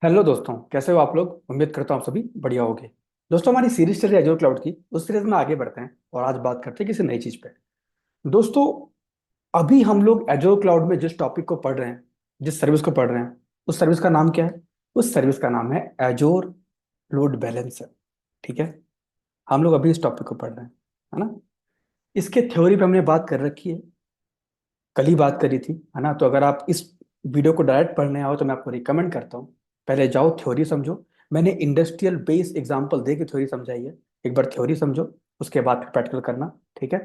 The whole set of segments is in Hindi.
हेलो दोस्तों, कैसे हो आप लोग। उम्मीद करता हूँ आप सभी बढ़िया होगे। दोस्तों, हमारी सीरीज चल रही है एजोर क्लाउड की। उस सीरीज में आगे बढ़ते हैं और आज बात करते हैं किसी नई चीज पे। दोस्तों, अभी हम लोग एजोर क्लाउड में जिस टॉपिक को पढ़ रहे हैं, जिस सर्विस को पढ़ रहे हैं, उस सर्विस का नाम क्या है? उस सर्विस का नाम है एजोर लोड बैलेंसर। ठीक है। हम लोग अभी इस टॉपिक को पढ़ रहे हैं, है ना। इसके थ्योरी पे हमने बात कर रखी है, कल ही बात करी थी, है ना। तो अगर आप इस वीडियो को डायरेक्ट पढ़ने आओ तो मैं आपको रिकमेंड करता हूँ, पहले जाओ थ्योरी समझो। मैंने इंडस्ट्रियल बेस एग्जांपल दे के थ्योरी समझाई है। एक बार थ्योरी समझो, उसके बाद फिर प्रैक्टिकल करना। ठीक है।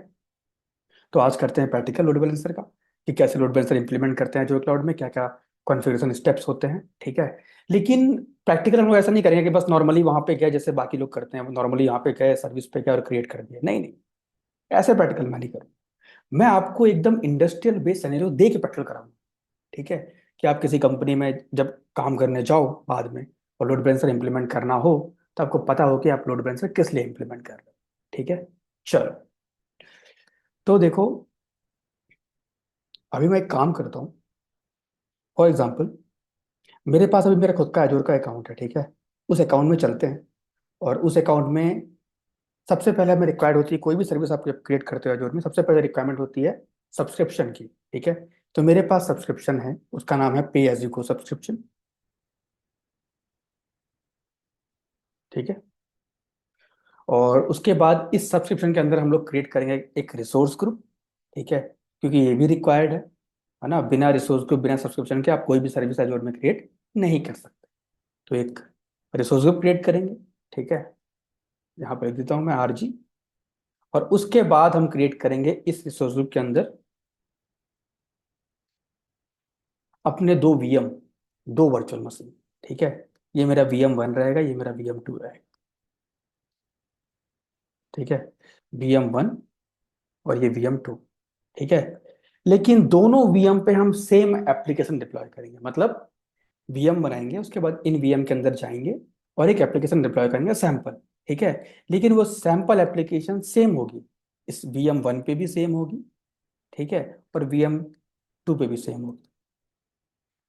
तो आज करते हैं प्रैक्टिकल लोड बैलेंसर का, कि कैसे लोड बैलेंसर इंप्लीमेंट करते हैं जो क्लाउड में, क्या क्या कॉन्फ़िगरेशन स्टेप्स होते हैं। ठीक है। लेकिन प्रैक्टिकल हम लोग ऐसा नहीं करेंगे कि बस नॉर्मली वहां पे गए जैसे बाकी लोग करते हैं, नॉर्मली यहाँ पे गए सर्विस पे गए और क्रिएट कर दिया। नहीं नहीं, ऐसे प्रैक्टिकल मैं नहीं करूँ। मैं आपको एकदम इंडस्ट्रियल बेस्ड सिनेरियो दे के प्रैक्टिकल कराऊंगा। ठीक है। कि आप किसी कंपनी में जब काम करने जाओ बाद में, और लोड बैलेंसर इंप्लीमेंट करना हो, तो आपको पता हो कि आप लोड बैलेंसर किस लिए इंप्लीमेंट कर रहे हो। ठीक है। चलो, तो देखो, अभी मैं एक काम करता हूँ। फॉर एग्जाम्पल, मेरे पास अभी मेरा खुद का एजोर का अकाउंट है। ठीक है। उस अकाउंट में चलते हैं। और उस अकाउंट में सबसे पहले हमें रिक्वायर्ड होती है, कोई भी सर्विस आप जब क्रिएट करते हो एजोर में, सबसे पहले रिक्वायरमेंट होती है सब्सक्रिप्शन की। ठीक है। तो मेरे पास सब्सक्रिप्शन है, उसका नाम है पे एज यू गो सब्सक्रिप्शन। ठीक है। और उसके बाद इस सब्सक्रिप्शन के अंदर हम लोग क्रिएट करेंगे एक रिसोर्स ग्रुप। ठीक है। क्योंकि ये भी रिक्वायर्ड है ना। बिना रिसोर्स ग्रुप, बिना सब्सक्रिप्शन के आप कोई भी सर्विस एजोर में क्रिएट नहीं कर सकते। तो एक रिसोर्स ग्रुप क्रिएट करेंगे। ठीक है। यहाँ पर लिख देता हूँ मैं RG। और उसके बाद हम क्रिएट करेंगे इस रिसोर्स ग्रुप के अंदर अपने दो VM, दो वर्चुअल मशीन। ठीक है। ये मेरा VM1 रहेगा, ये मेरा VM2 रहेगा। ठीक है। VM1 और ये VM2। ठीक है। लेकिन दोनों VM पे हम सेम एप्लीकेशन डिप्लॉय करेंगे। मतलब VM बनाएंगे, उसके बाद इन VM के अंदर जाएंगे और एक एप्लीकेशन डिप्लॉय करेंगे, सैंपल। ठीक है। लेकिन वो सैंपल एप्लीकेशन सेम होगी, इस VM1 पे भी सेम होगी। ठीक है। और VM2 पे भी सेम होगी।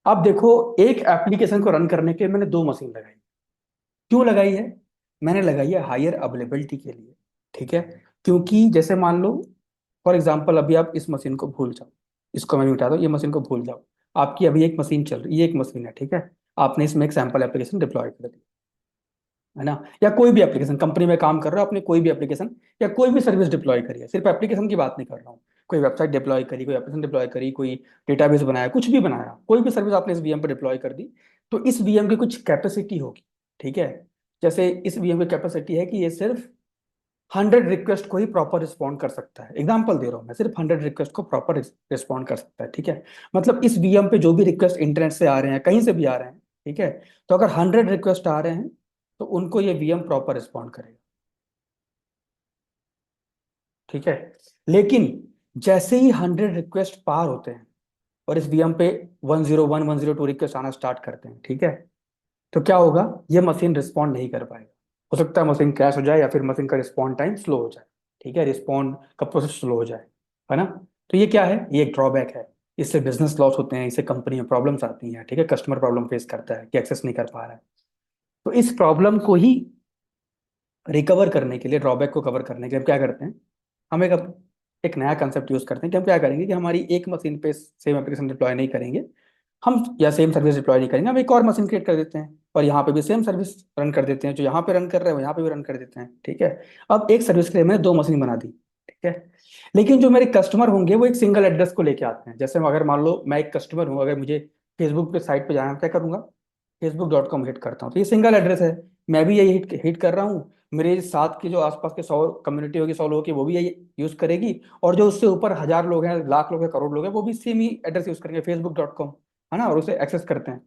अब देखो, एक एप्लीकेशन को रन करने के लिए मैंने दो मशीन लगाई। क्यों लगाई है? मैंने लगाई है हायर अवेलेबिलिटी के लिए। ठीक है। क्योंकि जैसे मान लो, फॉर एग्जाम्पल, अभी आप इस मशीन को भूल जाओ, इसको मैं मिटा दो, ये मशीन को भूल जाओ। आपकी अभी एक मशीन चल रही, ये एक मशीन है। ठीक है। आपने इसमें एक सैंपल एप्लीकेशन डिप्लॉय कर दी, है ना। या कोई भी एप्लीकेशन, कंपनी में काम कर रहे हो, आपने कोई भी एप्लीकेशन या कोई भी सर्विस डिप्लॉय करी है। सिर्फ एप्लीकेशन की बात नहीं कर रहा हूँ, कोई वेबसाइट डिप्लॉय करी, कोई एप्लीकेशन डिप्लॉय करी, कोई डेटाबेस बनाया, कुछ भी बनाया, कोई भी सर्विस आपने इस VM पे डिप्लॉय कर दी। तो इस VM की कुछ कैपेसिटी होगी। ठीक है। जैसे इस VM की कैपेसिटी है कि ये सिर्फ 100 रिक्वेस्ट को ही प्रॉपर रिस्पॉन्ड कर सकता है। एग्जाम्पल दे रहा हूँ मैं, सिर्फ 100 रिक्वेस्ट को प्रॉपर रिस्पॉन्ड कर सकता है। ठीक है। मतलब इस VM पे जो भी रिक्वेस्ट इंटरनेट से आ रहे हैं, कहीं से भी आ रहे हैं, ठीक है, तो अगर 100 रिक्वेस्ट आ रहे हैं तो उनको ये VM प्रॉपर रिस्पॉन्ड करेगा। ठीक है। लेकिन जैसे ही 100 रिक्वेस्ट पार होते हैं और इस VM पे 101 102 रिक्वेस्ट आना स्टार्ट करते हैं, ठीक है, तो क्या होगा? ये मशीन रिस्पॉन्ड नहीं कर पाएगा। हो सकता है मशीन क्रैश हो जाए, या फिर मशीन का रिस्पॉन्ड टाइम स्लो हो जाए। ठीक है। रिस्पॉन्ड का प्रोसेस स्लो हो जाए, है ना। तो ये क्या है? ये एक ड्रॉबैक है। इससे बिजनेस लॉस होते हैं, इससे कंपनी में प्रॉब्लम्स आती हैं। ठीक है। कस्टमर प्रॉब्लम फेस करता है कि एक्सेस नहीं कर पा रहा है। तो इस प्रॉब्लम को ही रिकवर करने के लिए, ड्रॉबैक को कवर करने के लिए हम क्या करते हैं? हम एक नया कंसेप्ट यूज करते हैं कि हम क्या करेंगे कि हमारी एक मशीन पे सेम एप्लीकेशन डिप्लॉय नहीं करेंगे हम, या सेम सर्विस डिप्लॉय नहीं करेंगे, हम एक और मशीन क्रिएट कर देते हैं और यहाँ पे भी सेम सर्विस रन कर देते हैं। जो यहाँ पे रन कर रहे हैं वो यहाँ पे भी रन कर देते हैं। ठीक है। अब एक सर्विस के लिए मैंने दो मशीन बना दी। ठीक है। लेकिन जो मेरे कस्टमर होंगे वो एक सिंगल एड्रेस को लेके आते हैं। जैसे अगर मान लो मैं एक कस्टमर हूँ, अगर मुझे फेसबुक पे साइट पे जाना है, क्या करूंगा? Facebook.com हिट करता हूँ, तो ये सिंगल एड्रेस है। मैं भी यही हिट हिट कर रहा हूँ, मेरे साथ के जो आसपास के 100 कम्युनिटी होगी, 100 लोगों की, वो भी यही यूज करेगी। और जो उससे ऊपर 1000 लोग हैं, लाख लोग हैं, करोड़ लोग हैं, वो भी सेम ही एड्रेस यूज करेंगे, Facebook.com, है ना, और उसे एक्सेस करते हैं।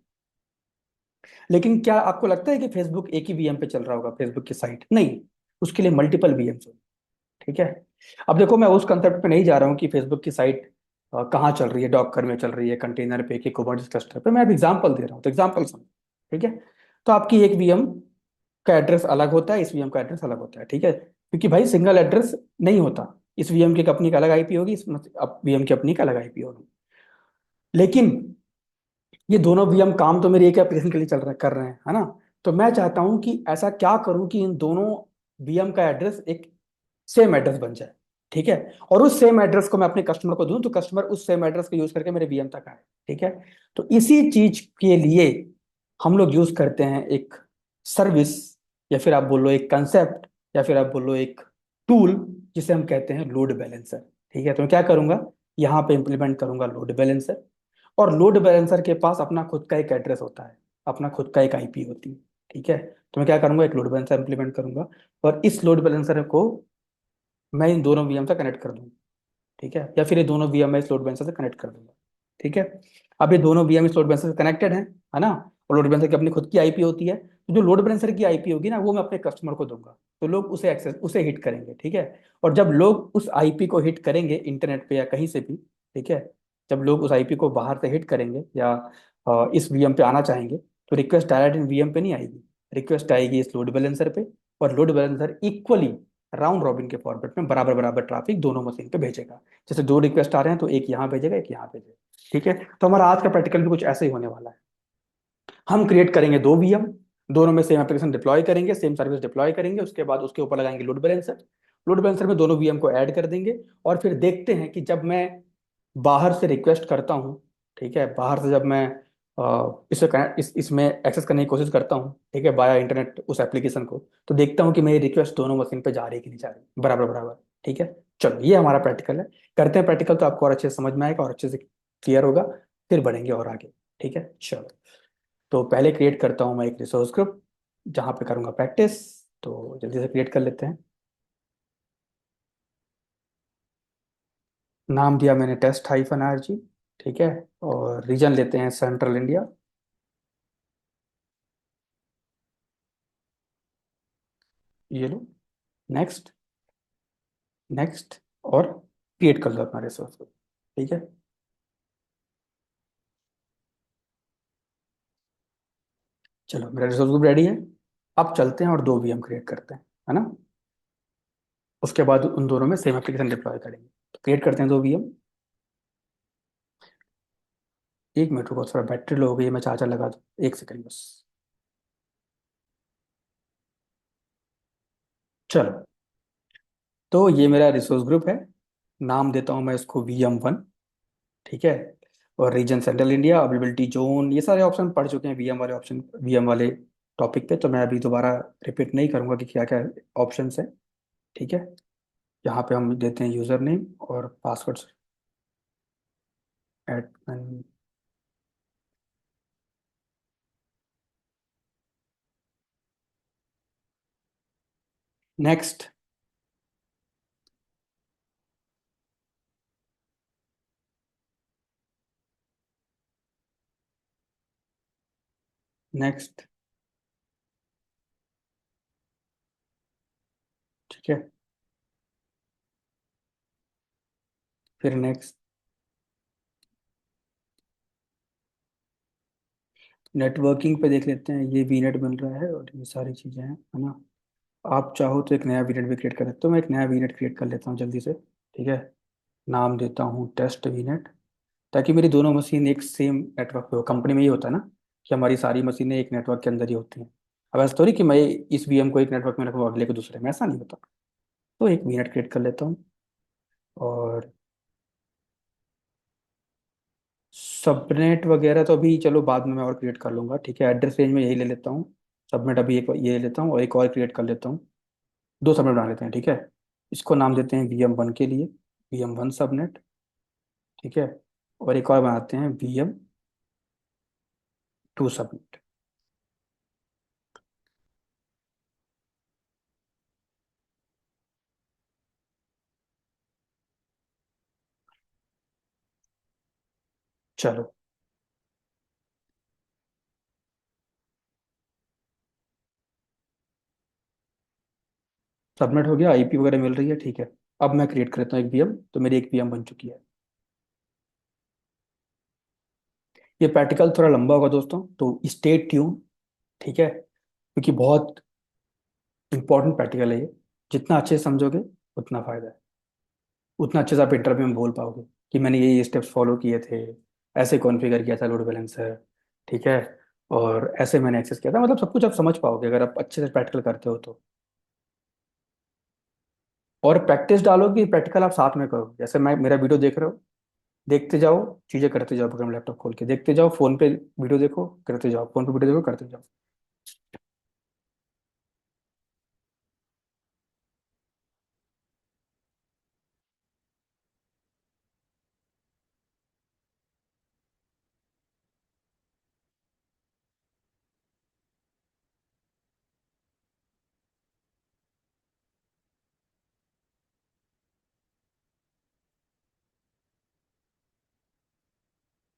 लेकिन क्या आपको लगता है कि फेसबुक एक ही VM पे चल रहा होगा? फेसबुक की साइट नहीं, उसके लिए मल्टीपल VMs होंगे। ठीक है। अब देखो, मैं उस कंसेप्ट पे नहीं जा रहा हूँ कि फेसबुक की साइट कहाँ चल रही है, डॉकर में चल रही है, कंटेनर पे, कि कुबरनेटिस क्लस्टर पे। मैं अब एग्जांपल दे रहा हूँ, तो एग्जांपल समझो। ठीक है। तो आपकी एक VM का एड्रेस अलग होता है, इस VM का एड्रेस अलग होता है। ठीक है। क्योंकि भाई सिंगल एड्रेस नहीं होता, इस VM की अपनी का अलग IP होगी, इस VM की अपनी का अलग IP होगी। लेकिन ये दोनों वीएम काम तो मेरे एक एप्लीकेशन के लिए चल रहे कर रहे हैं, है ना। तो मैं चाहता हूं कि ऐसा क्या करूं कि इन दोनों वीएम का एड्रेस एक सेम एड्रेस बन जाए, ठीक है। और उस सेम एड्रेस को मैं अपने कस्टमर को दूं तो कस्टमर उस सेम एड्रेस को यूज करके मेरे वीएम तक आए, ठीक है। तो इसी चीज के लिए हम लोग यूज करते हैं एक सर्विस, या फिर आप बोलो एक कंसेप्ट, या फिर आप बोलो एक टूल, जिसे हम कहते हैं लोड बैलेंसर, ठीक है। तो मैं क्या करूंगा, यहाँ पे इंप्लीमेंट करूंगा लोड बैलेंसर। और लोड बैलेंसर के पास अपना खुद का एक एड्रेस होता है, अपना खुद का एक आईपी होती है, ठीक है। तो मैं क्या करूंगा, एक लोड बैलेंसर इंप्लीमेंट करूंगा, और इस लोड बैलेंसर को मैं इन दोनों वीएम से कनेक्ट कर दूंगा, ठीक है। या फिर ये दोनों वीएम मैं इस लोड बैलेंसर से कनेक्ट कर दूंगा, ठीक है। अब ये दोनों वीएम इस लोड बैलेंसर से कनेक्टेड है ना। और लोड बैलेंसर की अपनी खुद की आईपी होती है, तो जो लोड बैलेंसर की आईपी होगी ना, वो मैं अपने कस्टमर को दूंगा, तो लोग उसे एक्सेस उसे हिट करेंगे, ठीक है। और जब लोग उस आईपी को हिट करेंगे इंटरनेट पे या कहीं से भी, ठीक है, जब लोग उस आईपी को बाहर से हिट करेंगे या इस वीएम पे आना चाहेंगे, तो रिक्वेस्ट डायरेक्ट इन वीएम पे नहीं आएगी, रिक्वेस्ट आएगी इस लोड बैलेंसर पे। और load balancer equally round robin के फॉर्मेट में बराबर बराबर ट्रैफिक दोनों मशीन पे भेजेगा। जैसे दो रिक्वेस्ट आ रहे हैं तो एक यहाँ भेजेगा, एक यहाँ भेजेगा, ठीक है। तो हमारा आज का प्रैक्टिकल भी कुछ ऐसे ही होने वाला है। हम क्रिएट करेंगे दो वीएम, दोनों में सेम एप्लीकेशन डिप्लॉय करेंगे, सेम सर्विस डिप्लॉय करेंगे, उसके बाद उसके ऊपर लगाएंगे लोड बैलेंसर। लोड बैलेंसर में दोनों वीएम को ऐड कर देंगे, और फिर देखते हैं कि जब मैं बाहर से रिक्वेस्ट करता हूँ, ठीक है, बाहर से जब मैं इसमें एक्सेस करने की कोशिश करता हूँ, ठीक है, बाया इंटरनेट उस एप्लीकेशन को, तो देखता हूँ कि मेरी रिक्वेस्ट दोनों मशीन पे जा रही है कि नहीं जा रही, बराबर बराबर, ठीक है। चलो ये हमारा प्रैक्टिकल है, करते हैं प्रैक्टिकल, तो आपको और अच्छे से समझ में आएगा और अच्छे से क्लियर होगा, फिर बढ़ेंगे और आगे, ठीक है। चलो, तो पहले क्रिएट करता हूँ मैं एक रिसोर्स ग्रुप जहाँ पे करूँगा प्रैक्टिस। तो जल्दी से क्रिएट कर लेते हैं। नाम दिया मैंने टेस्ट हाइफन आरजी, ठीक है। और रीजन लेते हैं सेंट्रल इंडिया, ये लो। नेक्स्ट, नेक्स्ट, और क्रिएट कर दो अपना रिसोर्स ग्रुप, ठीक है। चलो मेरा रिसोर्स ग्रुप रेडी है। अब चलते हैं और दो वीएम क्रिएट करते हैं, है ना। उसके बाद उन दोनों में सेम एप्लीकेशन डिप्लॉय करेंगे। तो क्रिएट करते हैं दो वीएम। एक मिनट रुको, थोड़ा बैटरी लो हो गई है, मैं चार्जर लगा दूँ, एक सेकंड बस। चलो, तो ये मेरा रिसोर्स ग्रुप है, नाम देता हूँ मैं इसको VM1, ठीक है। और region central India, availability zone, ये सारे ऑप्शन पढ़ चुके हैं वीएम वाले ऑप्शन, वीएम वाले टॉपिक पे, तो मैं अभी दोबारा रिपीट नहीं करूंगा कि क्या क्या ऑप्शंस है, ठीक है। यहाँ पे हम देते हैं यूजर नेम और पासवर्ड, एडमिन। नेक्स्ट, नेक्स्ट, ठीक है, फिर नेक्स्ट। नेटवर्किंग पे देख लेते हैं, ये वीनेट बन रहा है और ये सारी चीज़ें हैं, है ना। आप चाहो तो एक नया वीनेट भी क्रिएट कर सकते हो, मैं एक नया वीनेट क्रिएट कर लेता हूँ जल्दी से, ठीक है। नाम देता हूँ टेस्ट वीनेट, ताकि मेरी दोनों मशीन एक सेम नेटवर्क पे हो। कंपनी में ये होता है ना कि हमारी सारी मशीनें एक नेटवर्क के अंदर ही होती हैं। अब ऐसा थोड़ी कि मैं इस वीएम को एक नेटवर्क में रखूँ अगले को दूसरे में, ऐसा नहीं होता। तो एक वीनेट क्रिएट कर लेता हूँ। और सबनेट वगैरह तो अभी चलो बाद में मैं और क्रिएट कर लूँगा, ठीक है। एड्रेस रेंज में यही ले लेता हूँ। सबनेट अभी एक ये ले लेता हूँ और एक और क्रिएट कर लेता हूँ। दो सबनेट बना लेते हैं, ठीक है। इसको नाम देते हैं VM1 के लिए, VM1 सबनेट, ठीक है। और एक और बनाते हैं VM2 सबनेट। चलो, सबमिट हो गया, आईपी वगैरह मिल रही है, ठीक है। अब मैं क्रिएट करता हूँ एक वीएम, तो मेरी एक वीएम बन चुकी है। ये प्रैक्टिकल थोड़ा लंबा होगा दोस्तों, तो स्टे ट्यून, ठीक है, क्योंकि बहुत इंपॉर्टेंट प्रैक्टिकल है ये। जितना अच्छे से समझोगे उतना फायदा है, उतना अच्छे से आप इंटरव्यू में बोल पाओगे कि मैंने ये स्टेप्स फॉलो किए थे, ऐसे कॉन्फ़िगर किया था लोड बैलेंसर, ठीक है। और ऐसे मैंने एक्सेस किया था, मतलब सब कुछ आप समझ पाओगे अगर आप अच्छे से प्रैक्टिकल करते हो तो। और प्रैक्टिस डालो कि प्रैक्टिकल आप साथ में करो, जैसे मैं मेरा वीडियो देख रहे हो, देखते जाओ, चीजें करते जाओ, प्रोग्राम लैपटॉप खोल के देखते जाओ, फोन पे वीडियो देखो करते जाओ, फोन पे वीडियो देखो करते जाओ।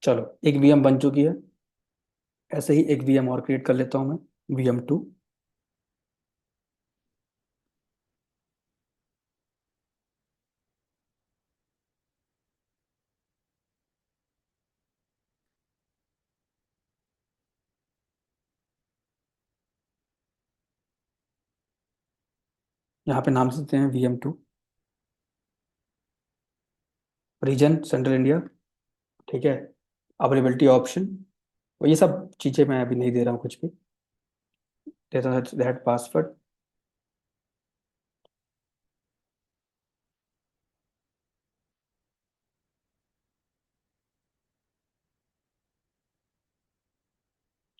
चलो, एक वीएम बन चुकी है। ऐसे ही एक वीएम और क्रिएट कर लेता हूँ मैं, VM2। यहाँ पे नाम से देते हैं VM2। Region central India. ठीक है। अवेलेबिलिटी ऑप्शन, और ये सब चीज़ें मैं अभी नहीं दे रहा हूँ कुछ भी। देता हूँ दैट पासवर्ड।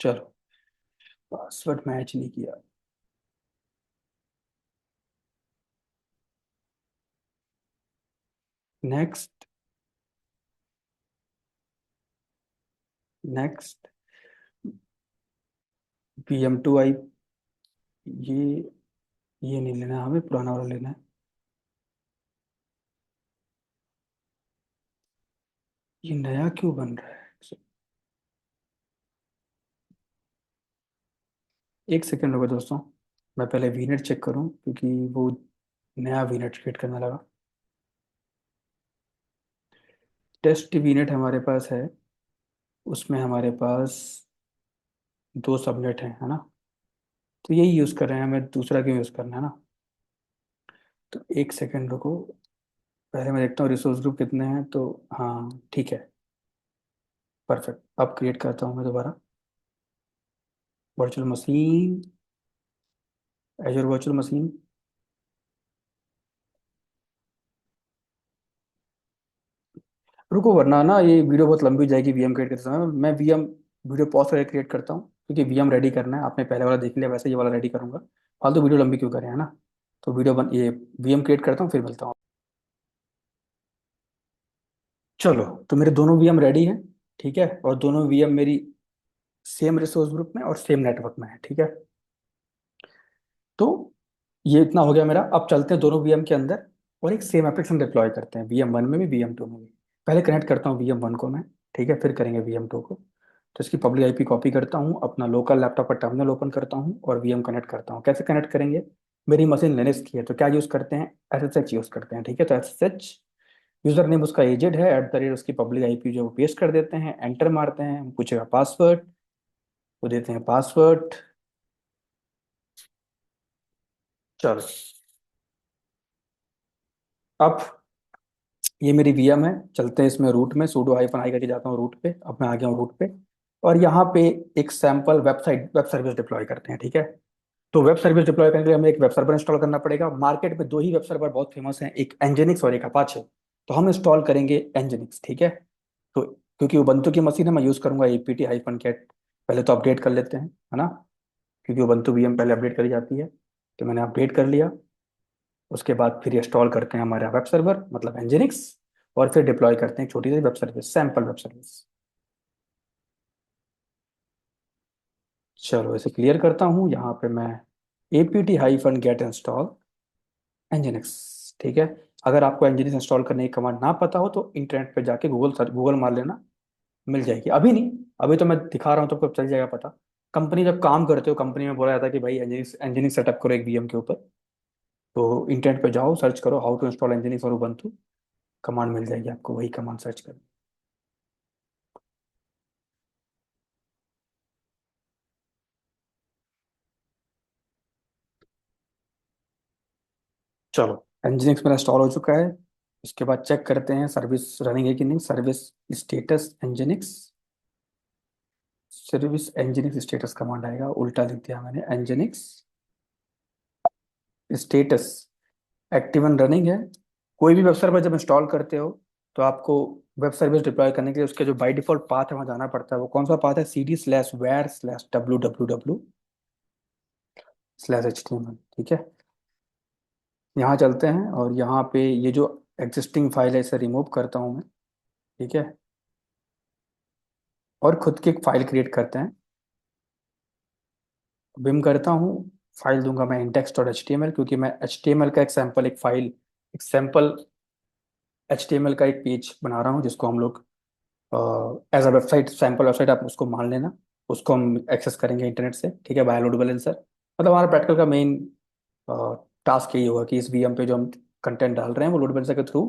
चलो, पासवर्ड मैच नहीं किया। नेक्स्ट। नेक्स्ट। VM2 आई। ये ये नहीं लेना हमें, पुराना वाला लेना है। ये नया क्यों बन रहा है? एक सेकंड रुको दोस्तों, मैं पहले वीनेट चेक करूं क्योंकि वो नया वीनेट क्रिएट करने लगा। टेस्ट वीनेट हमारे पास है, उसमें हमारे पास दो सबनेट हैं, है ना? तो यही यूज़ कर रहे हैं, हमें दूसरा क्यों यूज़ करना है ना। तो एक सेकंड रुको, पहले मैं देखता हूँ रिसोर्स ग्रुप कितने हैं तो। हाँ ठीक है, परफेक्ट। अब क्रिएट करता हूँ मैं दोबारा virtual machine, Azure virtual machine. रुको, वरना ना ये वीडियो बहुत लंबी हो जाएगी वीएम क्रिएट करते समय। मैं वीएम वीडियो पॉज करके क्रिएट करता हूँ, क्योंकि वीएम रेडी करना है। आपने पहले वाला देख लिया, वैसे ये वाला रेडी करूंगा। फालतू वीडियो लंबी क्यों करें, है ना? तो वीडियो बन ये वीएम क्रिएट करता हूँ, फिर मिलता हूँ। चलो, तो मेरे दोनों वीएम रेडी हैं। ठीक है, और दोनों वीएम मेरी सेम रिसोर्स ग्रुप में और सेम नेटवर्क में है। ठीक है, तो ये इतना हो गया मेरा। अब चलते हैं दोनों वीएम के अंदर और एक सेम एप्लीकेशन डिप्लॉय करते हैं, VM1 में भी VM2 में भी। पहले कनेक्ट करता हूँ VM1 को मैं। ठीक है, फिर करेंगे VM2 को। तो इसकी पब्लिक IP कॉपी करता हूँ, अपना लोकल लैपटॉप पर टर्मिनल ओपन करता हूँ और VM कनेक्ट करता हूँ। कैसे कनेक्ट करेंगे? मेरी मशीन लिनक्स की है तो क्या यूज़ करते हैं? SSH यूज़ करते हैं। ठीक है, तो SSH यूजर नेम उसका एजेड है, @ उसकी पब्लिक IP जो पेस्ट कर देते हैं, एंटर मारते हैं, हम पूछेगा पासवर्ड, वो देते हैं पासवर्ड। चलो, अब ये मेरी VM है। चलते हैं इसमें रूट में सूडो -i करके जाता हूँ रूट पे। अब मैं आ गया हूँ रूट पे, और यहाँ पे एक सैंपल वेब सर्विस डिप्लॉय करते हैं। ठीक है, तो वेब सर्विस डिप्लॉय करने के लिए हमें एक वेब सर्वर इंस्टॉल करना पड़ेगा। मार्केट में दो ही वेब सर्वर बहुत फेमस हैं, एक एनजेनिक्स और एक अपाचे। तो हम इंस्टॉल करेंगे एनजेनिक्स। ठीक है, तो क्योंकि उबंटू की मशीन है, मैं यूज़ करूंगा apt-get। पहले तो अपडेट कर लेते हैं, है ना? क्योंकि उबंटू VM पहले अपडेट करी जाती है। तो मैंने अपडेट कर लिया। उसके बाद फिर इंस्टॉल करते हैं हमारा वेब सर्वर, मतलब एनजिनिक्स। और फिर डिप्लॉय करते हैं एक छोटी सी web service, sample web service. चलो, इसे क्लियर करता हूँ। यहाँ पे मैं apt-get इंस्टॉल एनजिनिक्स। ठीक है, अगर आपको एनजिनिक्स इंस्टॉल करने की कमांड ना पता हो तो इंटरनेट पे जाके गूगल मार लेना, मिल जाएगी। अभी नहीं, अभी तो मैं दिखा रहा हूँ तो आपको चल जाएगा पता। कंपनी जब काम करते हो, कंपनी में बोला जाता है कि भाई एनजिनिक्स एनजिनिक्स सेटअप करो एक VM के ऊपर। तो इंटरनेट पे जाओ, सर्च करो हाउ टू इंस्टॉल एनजिनिक्स और उबंटू, कमांड मिल जाएगी आपको, वही कमांड सर्च करो। चलो, एनजिनिक्स मेरा इंस्टॉल हो चुका है। इसके बाद चेक करते हैं सर्विस रनिंग है कि नहीं। Service status nginx, service nginx status command आएगा, उल्टा लिख दिया मैंने, nginx status active and running है। कोई भी वेब सर्वर जब इंस्टॉल करते हो तो आपको वेब सर्विस डिप्लॉय करने के लिए उसके जो बाय डिफॉल्ट पाथ है वहाँ जाना पड़ता है। वो कौन सा पाथ है? cd/var/www/html। ठीक है, यहाँ चलते हैं और यहाँ पे ये जो एग्जिस्टिंग फाइल है इसे रिमूव करता हूँ मैं। ठीक है, और खुद की एक फाइल क्रिएट करते हैं। विम करता हूँ, फाइल दूंगा मैं index.html, क्योंकि मैं html का एक सैम्पल, एक फाइल, एक सैम्पल html का एक पेज बना रहा हूँ जिसको हम लोग as a website, sample website आप उसको मान लेना। उसको हम एक्सेस करेंगे इंटरनेट से। ठीक है, बाय लोड बैलेंसर। मतलब हमारा प्रैक्टिकल का मेन टास्क यही होगा कि इस वीएम पे जो हम कंटेंट डाल रहे हैं वो लोड बैलेंसर के थ्रू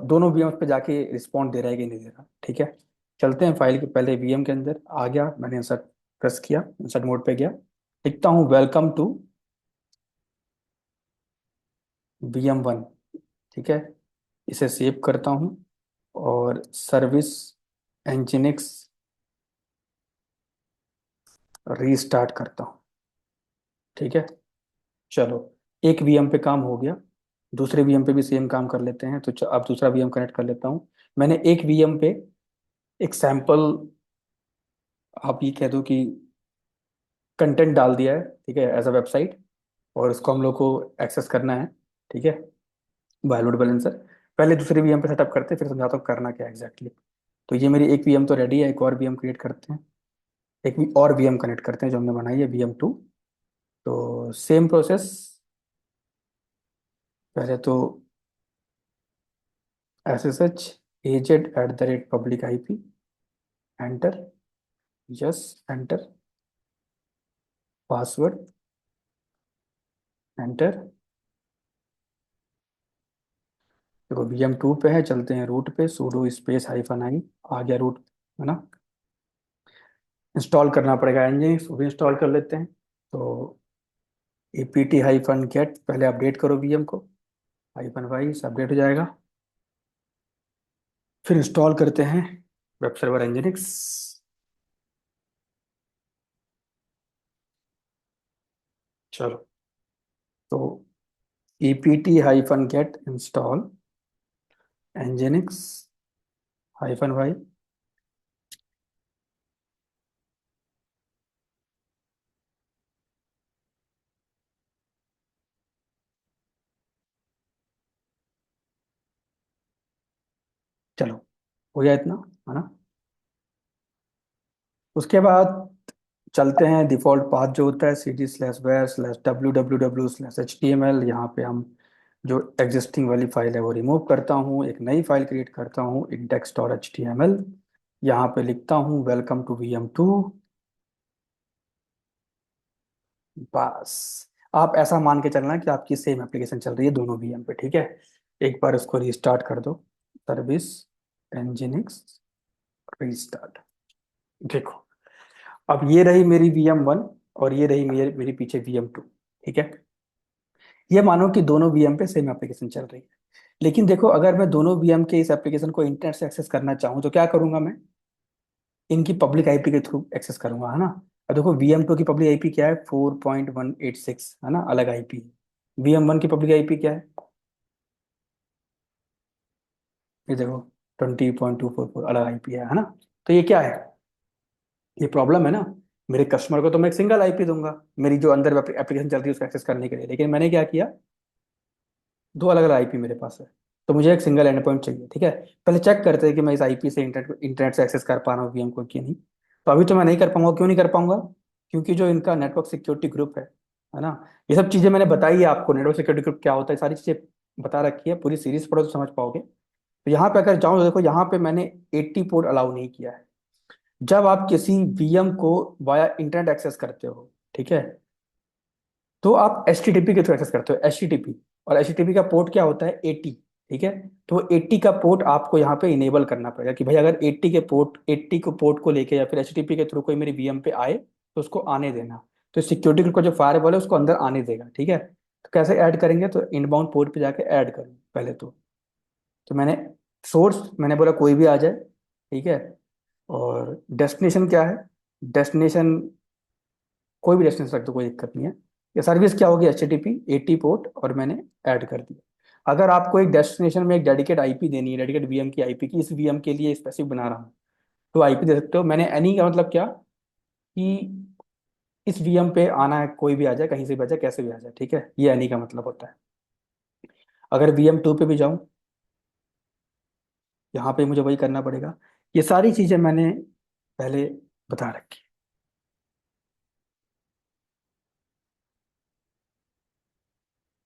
दोनों वीएम पे जाके रिस्पॉन्ड दे रहा है कि नहीं दे रहा। ठीक है, चलते हैं फाइल के पहले वीएम के अंदर। आ गया, मैंने इंसर्ट प्रेस किया, इंसर्ट मोड पे गया, लिखता हूँ वेलकम टू VM1। ठीक है, इसे सेव करता हूँ और सर्विस एंजिनिक्स रीस्टार्ट करता हूँ। ठीक है, चलो, एक वीएम पे काम हो गया। दूसरे वीएम पे भी सेम काम कर लेते हैं। तो अब दूसरा वीएम कनेक्ट कर लेता हूँ। मैंने एक वीएम पे एक सैंपल, आप ये कह दो कि कंटेंट डाल दिया है। ठीक है, एज अ वेबसाइट, और इसको हम लोग को एक्सेस करना है। ठीक है, बाय लोड बैलेंसर। पहले दूसरे वीएम पे सेटअप करते हैं, फिर समझाता हूँ करना क्या एग्जैक्टली। तो ये मेरी एक वीएम तो रेडी है, एक और वीएम क्रिएट करते हैं, और वीएम कनेक्ट करते हैं जो हमने बनाई है VM2। तो सेम प्रोसेस, पहले तो SSH agent@public IP, enter, yes, enter, password, enter. देखो VM2 पे है, चलते हैं रूट पे, sudo स्पेस -i। आ गया रूट, है ना। इंस्टॉल करना पड़ेगा nginx, वो भी इंस्टॉल कर लेते हैं। तो apt-get, पहले अपडेट करो VM को, -y से अपडेट हो जाएगा। फिर इंस्टॉल करते हैं वेब सर्वर nginx। चलो, तो apt-get install nginx -y। चलो, हो गया इतना, है ना। उसके बाद चलते हैं, डिफॉल्ट पाथ जो होता है cd/var/www/html। यहाँ पे हम जो एग्जिस्टिंग वाली फाइल है वो रिमूव करता हूँ, एक नई फाइल क्रिएट करता हूँ index.html। यहाँ पे लिखता हूँ वेलकम टू VM2। बस, आप ऐसा मान के चलना कि आपकी सेम एप्लीकेशन चल रही है दोनों VM पे। ठीक है, एक बार उसको रीस्टार्ट कर दो, सर्विस एंजिनिक्स रीस्टार्ट। देखो, अब ये रही मेरी VM1 और ये रही मेरी मेरी पीछे VM2। ठीक है, ये मानो कि दोनों VM पे सेम एप्लीकेशन चल रही है। लेकिन देखो, अगर मैं दोनों VM के इस एप्लीकेशन को इंटरनेट से एक्सेस करना चाहूँ तो क्या करूंगा मैं? इनकी पब्लिक आईपी के थ्रू एक्सेस करूंगा, है ना। अब देखो VM2 की पब्लिक आईपी क्या है? 4.186, है ना, अलग आईपी। VM1 की पब्लिक आईपी क्या है? ये देखो, 20.244, अलग आईपी है ना। तो ये क्या है? ये प्रॉब्लम है ना। मेरे कस्टमर को तो मैं एक सिंगल आईपी दूंगा मेरी जो अंदर एप्लीकेशन चल रही है उसको एक्सेस करने के लिए, लेकिन मैंने क्या किया, दो अलग अलग आईपी मेरे पास है। तो मुझे एक सिंगल एंड पॉइंट चाहिए। ठीक है, पहले चेक करते हैं कि मैं इस आईपी से इंटरनेट से एक्सेस कर पा रहा हूँ VM को कि नहीं। तो अभी तो मैं नहीं कर पाऊंगा। क्यों नहीं कर पाऊंगा? क्योंकि जो इनका नेटवर्क सिक्योरिटी ग्रुप है ना, ये सब चीजें मैंने बताई है आपको, नेटवर्क सिक्योरिटी ग्रुप क्या होता है, सारी चीजें बता रखी है। पूरी सीरीज पढ़ो तो समझ पाओगे। तो यहाँ पे अगर जाऊँ तो देखो, यहाँ पे मैंने 80 पोर्ट अलाउ नहीं किया है। जब आप किसी VM को वाया इंटरनेट एक्सेस करते हो, ठीक है, तो आप HTTP के थ्रू एक्सेस करते हो, HTTP। और HTTP का पोर्ट क्या होता है? 80। ठीक है, तो 80 का पोर्ट आपको यहाँ पे इनेबल करना पड़ेगा कि भाई अगर 80 को पोर्ट को लेके या फिर HTTP के थ्रू कोई मेरी VM पे आए तो उसको आने देना। तो सिक्योरिटी ग्रुप का जो फायरवॉल है उसको अंदर आने देगा। ठीक है, तो कैसे ऐड करेंगे? तो इनबाउंड पोर्ट पे जाके ऐड करें पहले तो। मैंने सोर्स मैंने बोला कोई भी आ जाए। ठीक है, और डेस्टिनेशन क्या है? डेस्टिनेशन कोई भी डेस्टिनेशन रख दो, कोई दिक्कत नहीं है। ये सर्विस क्या होगी? HTTP 80 पोर्ट, और मैंने ऐड कर दिया। अगर आपको एक डेस्टिनेशन में एक डेडिकेट आईपी देनी है, डेडिकेट वीएम की आईपी की, इस वीएम के लिए स्पेसिफिक बना रहा हूँ, तो आईपी दे सकते हो। मैंने एनी का मतलब क्या, कि इस वीएम पे आना है, कोई भी आ जाए, कहीं से भी आ जाए, कैसे भी आ जाए, ठीक है, ये एनी का मतलब होता है। अगर VM 2 पे भी जाऊं, यहाँ पे मुझे वही करना पड़ेगा। ये सारी चीजें मैंने पहले बता रखी।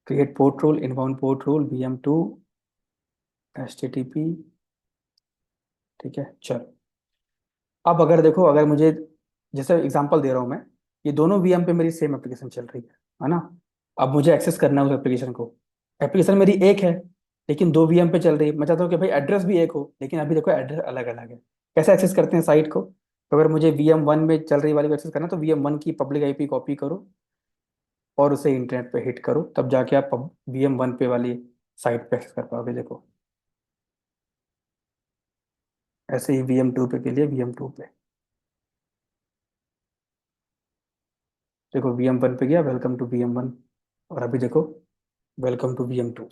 Create port rule, inbound port rule, VM 2, HTTP। ठीक है, चलो। अब अगर देखो, अगर मुझे, जैसे एग्जांपल दे रहा हूँ मैं, ये दोनों VM पे मेरी सेम एप्लीकेशन चल रही है ना। अब मुझे एक्सेस करना है उस एप्लीकेशन को। एप्लीकेशन मेरी एक है, लेकिन दो VM पे चल रही है। मैं चाहता हूँ कि भाई एड्रेस भी एक हो, लेकिन अभी देखो एड्रेस अलग अलग है। कैसे एक्सेस करते हैं साइट को? तो अगर मुझे VM 1 में चल रही वाली को एक्सेस करना है, तो VM 1 की पब्लिक IP कॉपी करो और उसे इंटरनेट पे हिट करो, तब जाके आप VM 1 पे वाली साइट पे एक्सेस कर पाओगे। देखो, ऐसे ही VM 2 पे के लिए VM 2 पे, देखो VM 1 पे गया, वेलकम टू VM 1। और अभी देखो, वेलकम टू VM 2।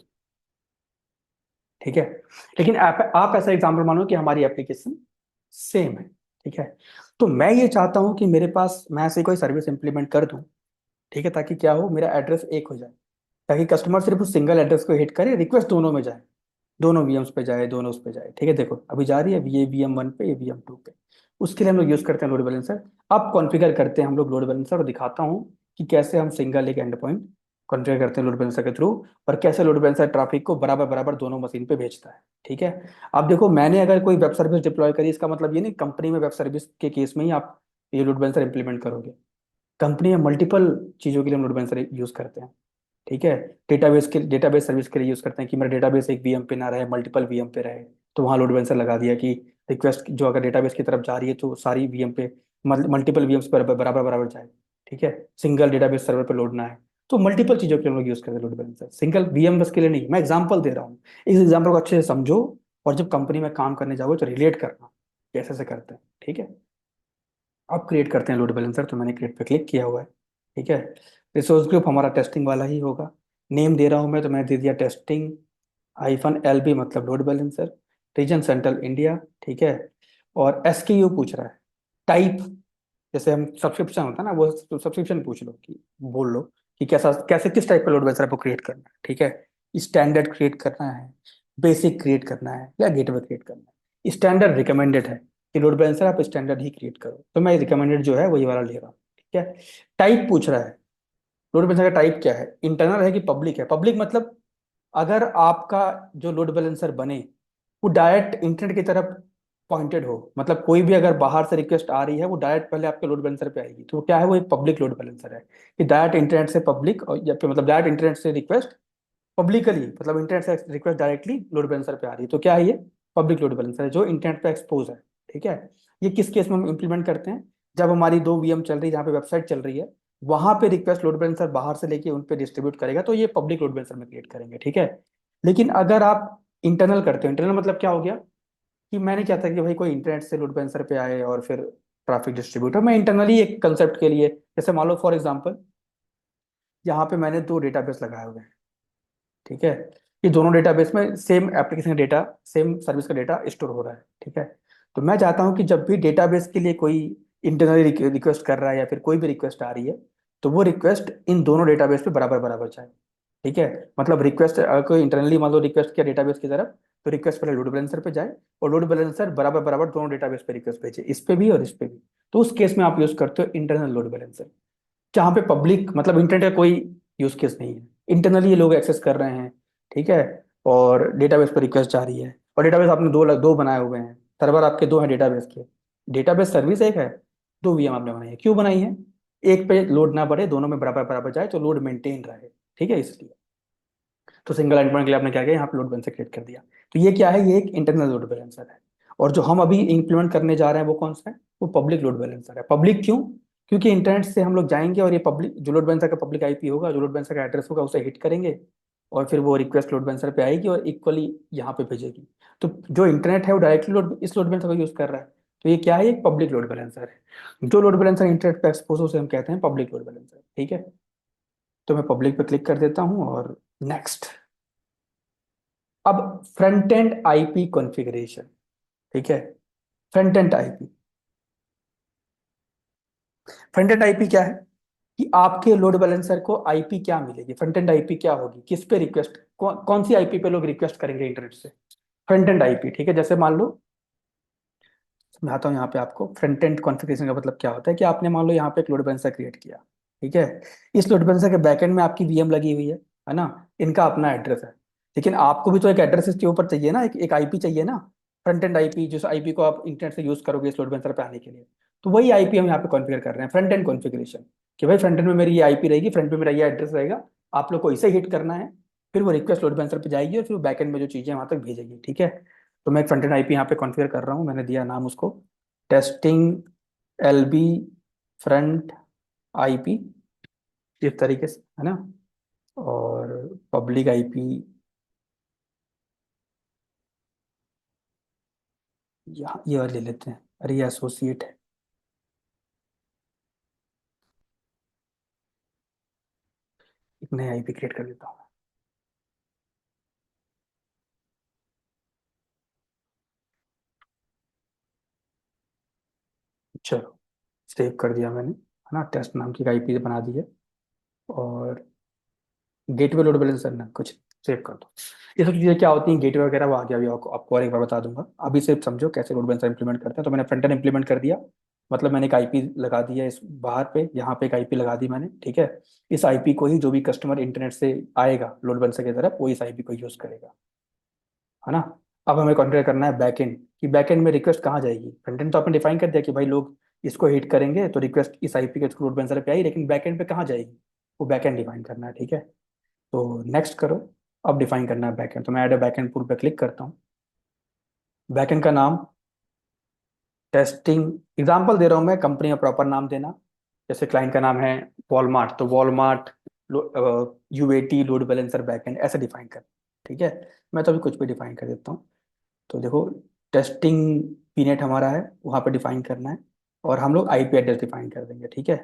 ठीक है। लेकिन आप ऐसा एग्जाम्पल मानो कि हमारी एप्लीकेशन सेम है। ठीक है। तो मैं ये चाहता हूं कि मेरे पास, मैं ऐसे कोई सर्विस इंप्लीमेंट कर दूं, ठीक है, ताकि क्या हो, मेरा एड्रेस एक हो जाए, ताकि कस्टमर सिर्फ उस सिंगल एड्रेस को हिट करे, रिक्वेस्ट दोनों में जाए, दोनों VMs पे जाए, दोनों उस पे जाए। ठीक है, देखो अभी जा रही है, ये VM 1 पे, ये VM 2 पे। उसके लिए हम लोग यूज करते हैं लोड बैलेंसर। अब कॉन्फ़िगर करते हैं हम लोग लोड बैलेंसर, और दिखाता हूँ कि कैसे हम सिंगल एक एंड पॉइंट कॉन्फ़िगर करते हैं लोड बैलेंसर के थ्रू, और कैसे लोड बैलेंसर ट्रैफिक को बराबर बराबर दोनों मशीन पे भेजता है। ठीक है। अब देखो, मैंने अगर कोई वेब सर्विस डिप्लॉय करी, इसका मतलब ये नहीं कंपनी में वेब सर्विस के केस में ही आप ये लोड बैलेंसर इंप्लीमेंट करोगे। कंपनी में मल्टीपल चीज़ों के लिए हम लोड बैलेंसर यूज करते हैं। ठीक है। डेटाबेस सर्विस के लिए यूज करते हैं, कि मेरा डेटाबेस एक VM पे ना रहे, मल्टीपल VM पे रहे। तो वहाँ लोड बैलेंसर लगा दिया कि रिक्वेस्ट जो अगर डेटाबेस की तरफ जा रही है, तो सारी VM पे, मल्टीपल VMs पर बराबर बराबर जाए। ठीक है। सिंगल डेटाबेस सर्वर पे लोड ना है। तो मल्टीपल चीज़ों के लिए हम लोग यूज करते हैं लोड बैलेंसर, सिंगल VM बस के लिए नहीं। मैं एग्जाम्पल दे रहा हूँ, इस एग्जाम्पल को अच्छे से समझो, और जब कंपनी में काम करने जाओगे तो रिलेट करना कैसे से करते हैं। ठीक है। अब क्रिएट करते हैं लोड बैलेंसर, तो मैंने क्रिएट पे क्लिक किया हुआ है। ठीक है। रिसोर्स ग्रुप हमारा टेस्टिंग वाला ही होगा। नेम दे रहा हूँ मैं, तो मैंने दे दिया टेस्टिंग -LB, मतलब load balancer. Region central India. ठीक है। और SKU पूछ रहा है। टाइप, जैसे हम सब्सक्रिप्शन होता है ना, वो सब्सक्रिप्शन पूछ लो, कि बोल लो कि कैसा, कैसे, किस टाइप का लोड बैलेंसर आपको क्रिएट करना है। ठीक है। स्टैंडर्ड क्रिएट करना है, बेसिक क्रिएट करना है, या गेटवे क्रिएट करना है। स्टैंडर्ड रिकमेंडेड है कि लोड बैलेंसर आप स्टैंडर्ड ही क्रिएट करो, तो मैं रिकमेंडेड जो है वही वाला ले रहा हूँ। ठीक है। टाइप पूछ रहा है, लोड बैलेंसर का टाइप क्या है, इंटरनल है कि पब्लिक है। पब्लिक मतलब अगर आपका जो लोड बैलेंसर बने, वो डायरेक्ट इंटरनेट की तरफ पॉइंटेड हो, मतलब कोई भी अगर बाहर से रिक्वेस्ट आ रही है, वो डायरेक्ट पहले आपके लोड बैलेंसर पे आएगी, तो क्या है, वो एक पब्लिक लोड बैलेंसर है। कि डायरेक्ट इंटरनेट से पब्लिक, और या फिर मतलब डायरेक्ट इंटरनेट से रिक्वेस्ट पब्लिकली, मतलब इंटरनेट से रिक्वेस्ट डायरेक्टली लोड बैलेंसर पे आ रही है, तो क्या है, ये पब्लिक लोड बैलेंसर है जो इंटरनेट पे एक्सपोज है। ठीक है। ये किस केस में हम इंप्लीमेंट करते हैं? जब हमारी दो VM चल रही है, जहाँ पे वेबसाइट चल रही है, वहां पे रिक्वेस्ट लोड बैलेंसर बाहर से लेके उन पे डिस्ट्रीब्यूट करेगा, तो ये पब्लिक लोड बैलेंसर में क्रिएट करेंगे। ठीक है। लेकिन अगर आप इंटरनल करते हो, इंटरनल मतलब क्या हो गया, कि मैंने क्या था कि भाई कोई इंटरनेट से लोड बैलेंसर पे आए और फिर ट्रैफिक डिस्ट्रीब्यूटर, मैं इंटरनली एक कंसेप्ट के लिए, जैसे मान लो फॉर एग्जांपल, यहाँ पे मैंने दो डेटाबेस लगाए हुए हैं। ठीक है। ये दोनों डेटाबेस में सेम एप्लीकेशन का डेटा, सेम सर्विस का डेटा स्टोर हो रहा है। ठीक है। तो मैं चाहता हूँ कि जब भी डेटाबेस के लिए कोई इंटरनली रिक्वेस्ट कर रहा है, या फिर कोई भी रिक्वेस्ट आ रही है, तो वो रिक्वेस्ट इन दोनों डेटाबेस पे बराबर बराबर जाए। ठीक है। मतलब रिक्वेस्ट अगर कोई इंटरनली मान लो रिक्वेस्ट किया डेटाबेस की तरफ, तो रिक्वेस्ट पहले लोड बैलेंसर पे जाए, और लोड बैलेंसर बराबर बराबर दोनों डेटाबेस पे रिक्वेस्ट भेजे, इस पे भी और इस पे भी। तो उस केस में आप यूज करते हो इंटरनल लोड बैलेंसर, जहाँ पे पब्लिक मतलब इंटरनेट का कोई यूज केस नहीं है, इंटरनली ये लोग एक्सेस कर रहे हैं। ठीक है। और डेटाबेस पर रिक्वेस्ट जा रही है, और डेटाबेस आपने दो बनाए हुए हैं, सर्वर आपके दो हैं डेटाबेस के। डेटाबेस सर्विस एक है, दो VM आपने बनाई है, क्यों बनाई है? एक पे लोड ना बढ़े, दोनों में बराबर बराबर जाए, तो लोड मेंटेन रहे। ठीक है, इसलिए। तो सिंगल एंड पॉइंट के लिए आपने क्या किया, यहाँ पे लोड बैलेंसर क्रिएट कर दिया। तो ये क्या है, ये एक इंटरनल लोड बैलेंसर है। और जो हम अभी इंप्लीमेंट करने जा रहे हैं वो कौन सा है, वो पब्लिक लोड बैलेंसर है। पब्लिक क्यों? क्योंकि इंटरनेट से हम लोग जाएंगे, और ये पब्लिक जो लोड बैलेंसर का पब्लिक IP होगा, जो लोड बैलेंसर का एड्रेस होगा, उसे हिट करेंगे, और फिर वो रिक्वेस्ट लोड बैलेंसर पे आएगी और इक्वली यहाँ पे भेजेगी। तो जो इंटरनेट है वो डायरेक्टली लोड इस लोड बैलेंसर को यूज कर रहा है, तो ये क्या है, एक पब्लिक लोड बैलेंसर है। जो लोड बैलेंसर इंटरनेट पे एक्सपोज हो उसे हम कहते हैं पब्लिक लोड बैलेंसर, ठीक है। तो मैं पब्लिक पे क्लिक कर देता हूँ और नेक्स्ट। अब फ्रंट एंड आईपी कॉन्फ़िगरेशन, ठीक है। Front end IP, front end IP क्या है कि आपके लोड बैलेंसर को आईपी क्या मिलेगी, फ्रंट एंड आईपी क्या होगी, किस पे रिक्वेस्ट, कौन सी आईपी पे लोग रिक्वेस्ट करेंगे इंटरनेट से, फ्रंट एंड आईपी, ठीक है। जैसे मान लो, समझाता हूँ यहाँ पे आपको फ्रंट एंड कॉन्फ़िगरेशन का मतलब क्या होता है कि आपने मान लो यहाँ पे एक लोड बैलेंसर क्रिएट किया, ठीक है। इस लोड बैलेंसर के बैकएंड में आपकी वीएम लगी हुई है ना, इनका अपना एड्रेस है। लेकिन आपको भी तो एक एड्रेस इसके ऊपर चाहिए ना, एक आईपी चाहिए ना, फ्रंट एंड आईपी, जिस आईपी को आप इंटरनेट से यूज करोगे इस लोड बैलेंसर पे आने के लिए। तो वही आईपी हम यहाँ पे कॉन्फ़िगर कर रहे हैं, फ्रंट एंड कॉन्फ़िगरेशन, कि भाई फ्रंट एंड में मेरी ये आईपी रहेगी, फ्रंट में मेरा ये एड्रेस रहेगा, आप लोग को इसे हिट करना है, फिर वो रिक्वेस्ट लोड बैलेंसर पे जाएगी और फिर वो बैकएंड में जो चीजें वहां तक भेजेगी, ठीक है। तो मैं एक फ्रंट एंड आईपी यहाँ पे कॉन्फ़िगर कर रहा हूँ, मैंने दिया नाम उसको टेस्टिंग एलबी फ्रंट आईपी, इस तरीके से, है ना। और पब्लिक आईपी यहाँ ये वाला ले लेते हैं, अरे ये एसोसिएट है। एक नया आईपी क्रिएट कर देता हूँ। चलो, सेव कर दिया मैंने, है ना, टेस्ट नाम की आईपी बना दी है। और गेटवे लोड बैलेंसर ना कुछ, सेव कर दो। ये सब चीज़ें क्या होती हैं, गेटवे वगैरह वो आगे अभी आपको और एक बार बता दूंगा। अभी सिर्फ समझो कैसे लोड बैलेंसर इंप्लीमेंट करते हैं। तो मैंने फ्रंट एंड इंप्लीमेंट कर दिया, मतलब मैंने एक आईपी लगा दी है इस बाहर पे, यहाँ पे एक आईपी लगा दी मैंने, ठीक है। इस आईपी को ही जो भी कस्टमर इंटरनेट से आएगा लोड बैलेंसर की तरफ, वो इस आईपी को यूज करेगा, है ना। अब हमें कॉन्फ़िगर करना है बैकएंड, कि बैकएंड में रिक्वेस्ट कहाँ जाएगी। फ्रंट एंड तो आपने डिफाइन कर दिया कि भाई लोग इसको हिट करेंगे तो रिक्वेस्ट इस आईपी के थ्रू लोड बैलेंसर पे आई, लेकिन बैकएंड पे कहाँ जाएगी, वो बैकएंड डिफाइन करना है, ठीक है। तो नेक्स्ट करो, अब डिफाइन करना है बैकएंड। तो मैं ऐड बैकएंड पूल पे क्लिक करता हूँ। बैकएंड का नाम टेस्टिंग, एग्जांपल दे रहा हूँ मैं, कंपनी का प्रॉपर नाम देना। जैसे क्लाइंट का नाम है वॉलमार्ट, तो Walmart UAT load balancer backend ऐसे डिफाइन कर, ठीक है। मैं तो अभी कुछ भी डिफाइन कर देता हूँ। तो देखो, टेस्टिंग पीनेट हमारा है, वहाँ पे डिफाइन करना है। और हम लोग आईपी एड्रेस डिफाइन कर देंगे, ठीक है,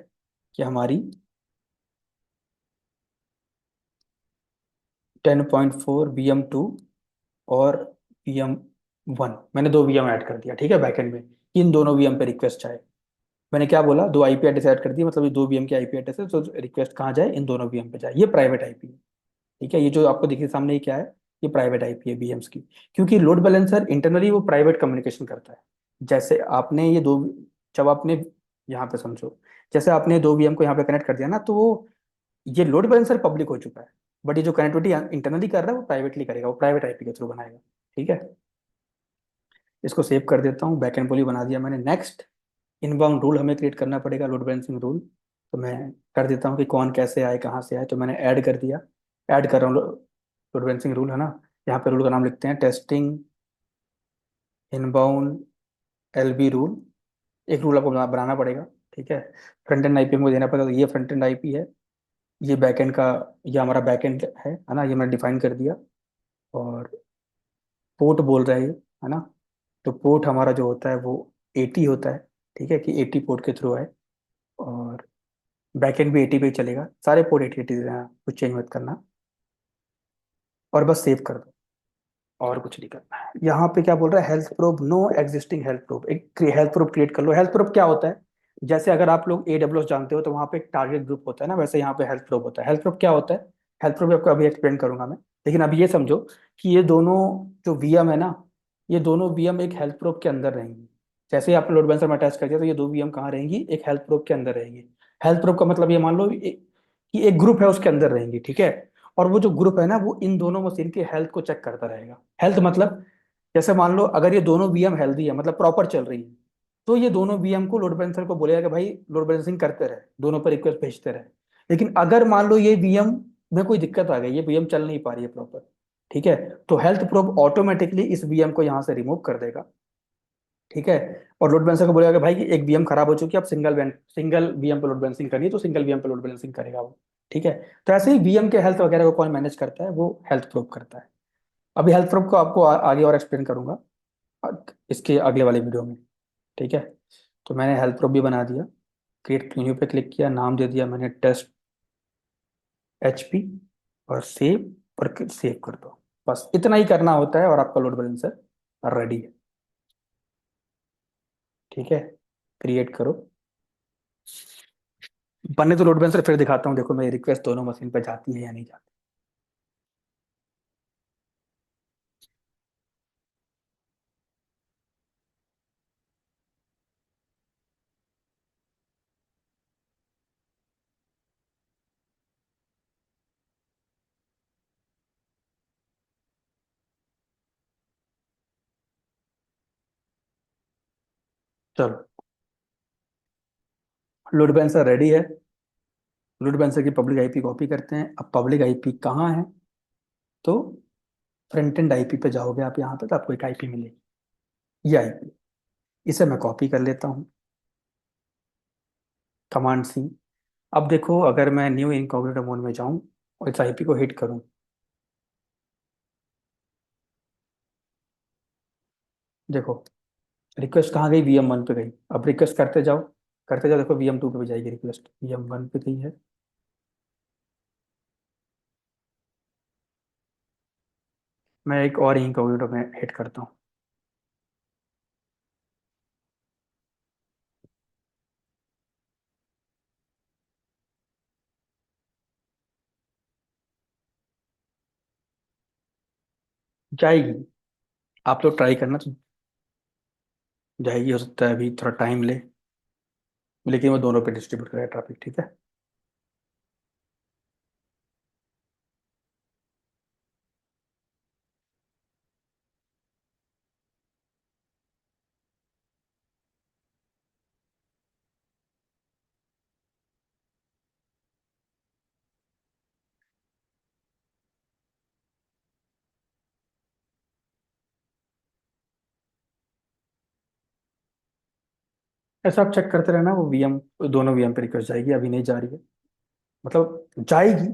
कि हमारी 10.4 VM2 और VM1, मैंने दो VM ऐड कर दिया, ठीक है, बैकएंड में। इन दोनों VM पे रिक्वेस्ट जाए, मैंने क्या बोला, दो आईपी एड्रेस ऐड कर दिए, मतलब ये दो VM के आईपी एड्रेस है, तो रिक्वेस्ट कहाँ जाए, इन दोनों VM पे जाए। ये प्राइवेट आईपी है, ठीक है। ये जो आपको दिखे सामने, ये क्या है, ये प्राइवेट आईपी है VMs की। क्योंकि लोड बैलेंसर इंटरनली वो प्राइवेट कम्युनिकेशन करता है। जैसे आपने ये दो, जब आपने यहाँ पे समझो, जैसे आपने दो VM को यहाँ पे कनेक्ट कर दिया ना, तो वो ये लोड बैलेंसर पब्लिक हो चुका है, बट ये जो कनेक्टिविटी इंटरनली कर रहा है वो प्राइवेटली करेगा, वो प्राइवेट आईपी के थ्रू बनाएगा, ठीक है। इसको सेव कर देता हूँ, बैकएंड पोली बना दिया मैंने। नेक्स्ट, इनबाउंड रूल हमें क्रिएट करना पड़ेगा, लोड बैलेंसिंग रूल। तो मैं कर देता हूँ कि कौन कैसे आए, कहाँ से आए, तो मैंने ऐड कर दिया। ऐड कर रहा हूँ लोड बैलेंसिंग रूल, है ना। यहाँ पे रूल का नाम लिखते हैं टेस्टिंग इनबाउंड एलबी रूल। एक रूल आपको बनाना पड़ेगा, ठीक है। फ्रंट एंड आईपी को देना पड़ेगा, तो ये फ्रंट एंड आईपी है, ये बैकएंड का, ये हमारा बैकएंड है ना, ये मैंने डिफाइन कर दिया। और पोर्ट बोल रहा है ये, है ना। तो पोर्ट हमारा जो होता है वो 80 होता है, ठीक है, कि 80 पोर्ट के थ्रू है। और बैकएंड भी 80 पे ही चलेगा, सारे पोर्ट 80 देना, कुछ चेंज मत करना। और बस सेव कर दो, और कुछ नहीं करना है। यहाँ पे क्या बोल रहा है, health probe no existing health probe, एक हेल्थ प्रूफ क्रिएट कर लो। हेल्थ प्रूफ क्या होता है, जैसे अगर आप लोग AWS जानते हो तो वहाँ पे एक टारगेट ग्रुप होता है ना, वैसे यहाँ पे हेल्थ प्रूफ होता है। हेल्थ प्रूफ क्या होता है, हेल्थ प्रूफ आपको अभी एक्सप्लेन करूंगा मैं। लेकिन अभी ये समझो कि ये दोनों जो VM है ना, ये दोनों VM एक हेल्थ प्रूफ के अंदर रहेंगी। जैसे ही आपने लोड बैलेंसर में अटैच कर दिया, तो ये दो VM कहाँ रहेंगी, एक हेल्थ प्रूफ के अंदर रहेंगी। हेल्थ प्रूफ का मतलब ये मान लो कि एक ग्रुप है उसके अंदर रहेंगी, ठीक है। और वो जो ग्रुप है ना, वो इन दोनों मशीन की हेल्थ को चेक करता रहेगा। हेल्थ मतलब, जैसे मान लो अगर ये दोनों VM हेल्दी है, मतलब प्रॉपर चल रही है, तो ये दोनों VM को लोड बैलेंसर को बोलेगा कि भाई लोड बैलेंसिंग करते रहे, दोनों पर रिक्वेस्ट भेजते रहे। लेकिन अगर मान लो ये VM में कोई दिक्कत आ गई, ये VM चल नहीं पा रही है प्रॉपर, ठीक है, तो हेल्थ प्रोब ऑटोमेटिकली इस VM को यहाँ से रिमूव कर देगा, ठीक है। और लोड बैलेंसर को बोलेगा कि भाई कि एक VM खराब हो चुकी है, अब सिंगल VM पे लोड बैलेंसिंग करनी है, तो सिंगल VM पे लोड बैलेंसिंग करेगा वो, ठीक है। तो ऐसे ही VM के हेल्थ वगैरह को कौन मैनेज करता है, वो हेल्थ प्रोब करता है। अभी हेल्थ प्रोब को आपको आगे और एक्सप्लेन करूंगा इसके अगले वाले वीडियो में, ठीक है। तो मैंने हेल्प प्रो भी बना दिया, क्रिएट न्यू पे क्लिक किया, नाम दे दिया मैंने टेस्ट HP, और सेव, और सेव कर दो। बस इतना ही करना होता है और आपका लोड बैलेंसर रेडी है। ठीक है, क्रिएट करो। बनने तो लोड बैलेंसर फिर दिखाता हूँ, देखो मेरी रिक्वेस्ट दोनों मशीन पे जाती है या नहीं जाती। चलो, लोड बैलेंसर रेडी है। लोड बैलेंसर की पब्लिक आईपी कॉपी करते हैं। अब पब्लिक आईपी कहाँ है? तो फ्रंट एंड आईपी पे जाओगे आप, यहाँ पे तो आपको एक आईपी मिलेगी, ये आईपी। इसे मैं कॉपी कर लेता हूँ, Command C। अब देखो, अगर मैं न्यू इनकॉग्निटो मोड में जाऊँ और इस आईपी को हिट करूँ, देखो रिक्वेस्ट कहाँ गई, VM1 पे गई। अब रिक्वेस्ट करते जाओ, करते जाओ, देखो VM2 पे भी जाएगी रिक्वेस्ट, VM1 पे गई है। मैं एक और इनकॉग्निटो में हिट करता हूँ, जाएगी। आप लोग ट्राई करना, तो जाएगी। हो सकता है अभी थोड़ा टाइम ले, लेकिन वो दोनों पे डिस्ट्रीब्यूट करेगा ट्रैफिक। ठीक है, ऐसा आप चेक करते रहना। वो VM, दोनों VM पे रिक्वेस्ट जाएगी, अभी नहीं जा रही है, मतलब जाएगी,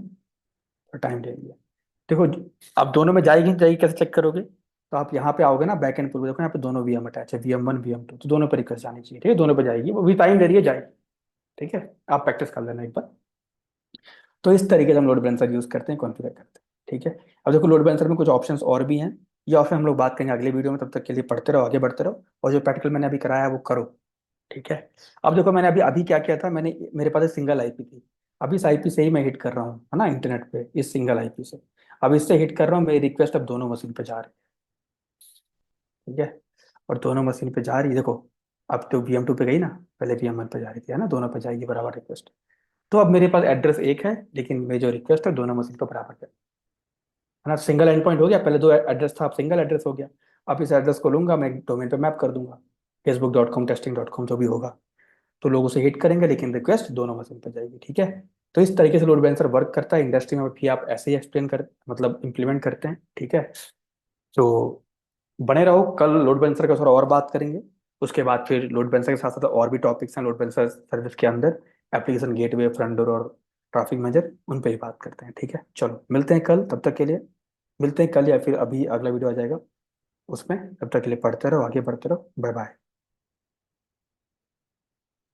टाइम ले लिया। देखो, आप दोनों में जाएगी नहीं जाएगी कैसे चेक करोगे? तो आप यहाँ पे आओगे ना, बैक एंड पर देखो, यहाँ पे दोनों VM अटैच है, VM1 VM2, तो दोनों पे रिक्वेस्ट जानी चाहिए। ठीक है, दोनों पे जाएगी, वो भी टाइम ले रही है, जाएगी। ठीक है, आप प्रैक्टिस कर लेना एक बार। तो इस तरीके से हम लोड बैलेंसर यूज करते हैं, कॉन्फ़िगर करते हैं। ठीक है, अब देखो लोड बैलेंसर में कुछ ऑप्शंस और भी हैं, या फिर हम लोग बात करेंगे अगले वीडियो में। तब तक के लिए पढ़ते रहो, आगे बढ़ते रहो, और जो प्रैक्टिकल मैंने अभी कराया है वो करो। ठीक है। अब देखो, मैंने अभी अभी क्या किया था, मैंने, मेरे पास एक सिंगल आईपी थी। अभी इस आईपी से ही मैं हिट कर रहा हूँ, है ना, इंटरनेट पे, इस सिंगल आईपी से। अब इससे हिट कर रहा हूँ, मेरी रिक्वेस्ट अब दोनों मशीन पे जा रही है। ठीक है, और दोनों मशीन पे जा रही है, देखो। अब तो VM2 पे गई ना, पहले VM1 पे जा रही थी, है ना, दोनों पे जाएगी बराबर रिक्वेस्ट। तो अब मेरे पास एड्रेस एक है, लेकिन मेरी जो रिक्वेस्ट है दोनों मशीन पे बराबर है ना। सिंगल एंड पॉइंट हो गया, पहले दो एड्रेस था, अब सिंगल एड्रेस हो गया। अब इस एड्रेस को लूंगा मैं, डोमेन पे मैप कर दूंगा, facebook.com testing.com जो भी होगा। तो लोग उसे हिट करेंगे, लेकिन रिक्वेस्ट दोनों मशीन पर जाएगी। ठीक है, तो इस तरीके से लोड बैलेंसर वर्क करता है इंडस्ट्री में भी। आप ऐसे ही एक्सप्लेन कर, मतलब इम्प्लीमेंट करते हैं। ठीक है, तो बने रहो, कल लोड बैलेंसर का थोड़ा और बात करेंगे। उसके बाद फिर लोड बैलेंसर के साथ साथ और भी टॉपिक्स हैं लोड बैलेंसर सर्विस के अंदर, एप्लीकेशन गेटवे, फ्रंट डोर और ट्रैफिक मैनेजर, उन पर ही बात करते हैं। ठीक है, चलो मिलते हैं कल, तब तक के लिए मिलते हैं कल, या फिर अभी अगला वीडियो आ जाएगा उसमें। तब तक के लिए पढ़ते रहो, आगे बढ़ते रहो, बाय बाय।